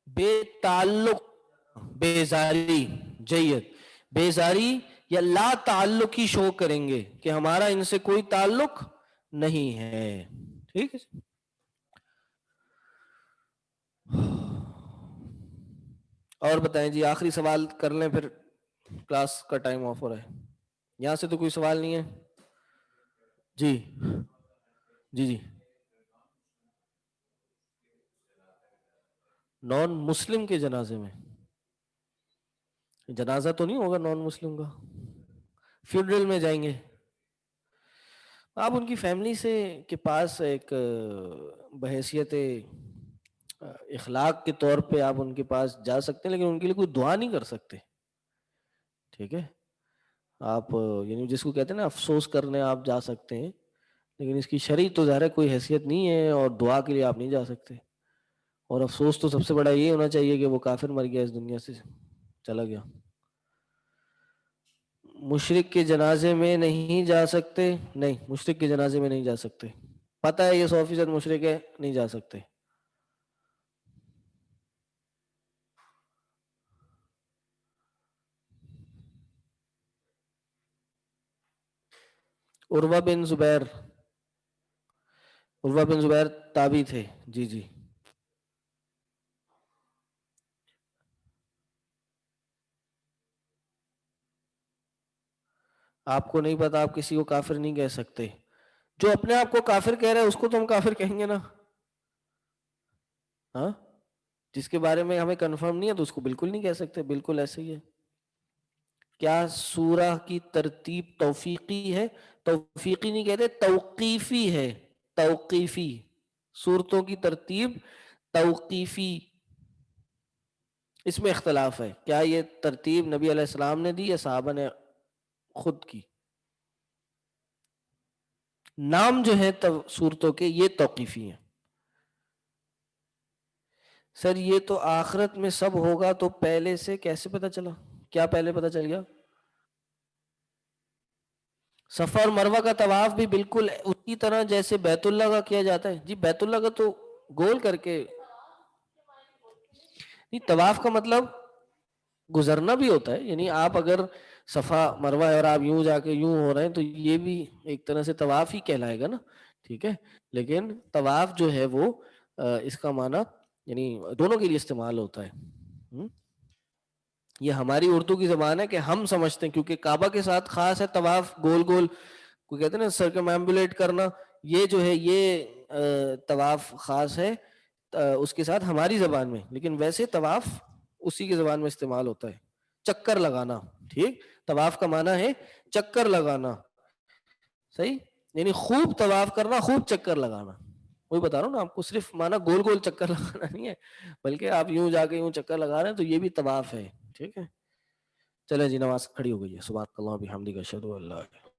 بے تعلق، بیزاری. جید. بیزاری یا لا تعلقی شو کریں گے کہ ہمارا ان سے کوئی تعلق نہیں ہے. ٹھیک ہے. اور بتائیں جی، آخری سوال کر لیں پھر کلاس کا ٹائم آف ہو رہا ہے. یہاں سے تو کوئی سوال نہیں ہے. جی جی جی. نان مسلم کے جنازے میں جنازہ تو نہیں ہوگا نان مسلم کا، فیونرل میں جائیں گے. آپ ان کی فیملی سے کے پاس ایک بحیثیت اخلاق کے طور پہ آپ ان کے پاس جا سکتے ہیں، لیکن ان کے لیے کوئی دعا نہیں کر سکتے. ٹھیک ہے. آپ یعنی جس کو کہتے ہیں نا افسوس کرنے آپ جا سکتے ہیں، لیکن اس کی شرعی تو ظاہر کوئی حیثیت نہیں ہے، اور دعا کے لیے آپ نہیں جا سکتے. اور افسوس تو سب سے بڑا یہ ہونا چاہیے کہ وہ کافر مر گیا، اس دنیا سے چلا گیا. مشرک کے جنازے میں نہیں جا سکتے؟ نہیں، مشرک کے جنازے میں نہیں جا سکتے. پتہ ہے یہ 100% مشرک ہے، نہیں جا سکتے. عروہ بن زبیر تابعی تھے. جی جی. آپ کو نہیں پتا، آپ کسی کو کافر نہیں کہہ سکتے. جو اپنے آپ کو کافر کہہ رہا ہے اس کو تو ہم کافر کہیں گے نا. ہاں، جس کے بارے میں ہمیں کنفرم نہیں ہے تو اس کو بالکل نہیں کہہ سکتے. بالکل ایسے ہی ہے. کیا سورہ کی ترتیب توفیقی ہے؟ توفیقی نہیں کہتے، توقیفی ہے. توقیفی. سورتوں کی ترتیب توقیفی. اس میں اختلاف ہے، کیا یہ ترتیب نبی علیہ السلام نے دی یا صحابہ نے خود کی. نام جو ہے سورتوں کے یہ توقیفی ہیں. سر یہ تو آخرت میں سب ہوگا تو پہلے سے کیسے پتا چلا؟ کیا پہلے پتا چل گیا؟ صفا اور مروہ کا طواف بھی بالکل اسی طرح جیسے بیت اللہ کا کیا جاتا ہے جی. بیت اللہ کا تو گول کر کے نہیں، طواف کا مطلب گزرنا بھی ہوتا ہے. یعنی آپ اگر صفا مروہ ہے اور آپ یوں جا کے یوں ہو رہے ہیں تو یہ بھی ایک طرح سے طواف ہی کہلائے گا نا. ٹھیک ہے، لیکن طواف جو ہے وہ اس کا معنی یعنی دونوں کے لیے استعمال ہوتا ہے. یہ ہماری اردو کی زبان ہے کہ ہم سمجھتے ہیں کیونکہ کعبہ کے ساتھ خاص ہے طواف، گول گول کو کہتے ہیں نا سرکمامبولیٹ کرنا، یہ جو ہے یہ طواف خاص ہے اس کے ساتھ ہماری زبان میں. لیکن ویسے طواف اسی کی زبان میں استعمال ہوتا ہے، چکر لگانا. ٹھیک، طواف کا معنی ہے چکر لگانا. صحیح، یعنی خوب طواف کرنا، خوب چکر لگانا. وہی بتا رہا ہوں نا آپ کو، صرف معنی گول گول چکر لگانا نہیں ہے، بلکہ آپ یوں جا کے یوں چکر لگا رہے ہیں تو یہ بھی طواف ہے. ٹھیک ہے، چلیں جی نماز کھڑی ہو گئی ہے. سبحانک اللہم و بحمدک اشہد ان لا الہ الا انت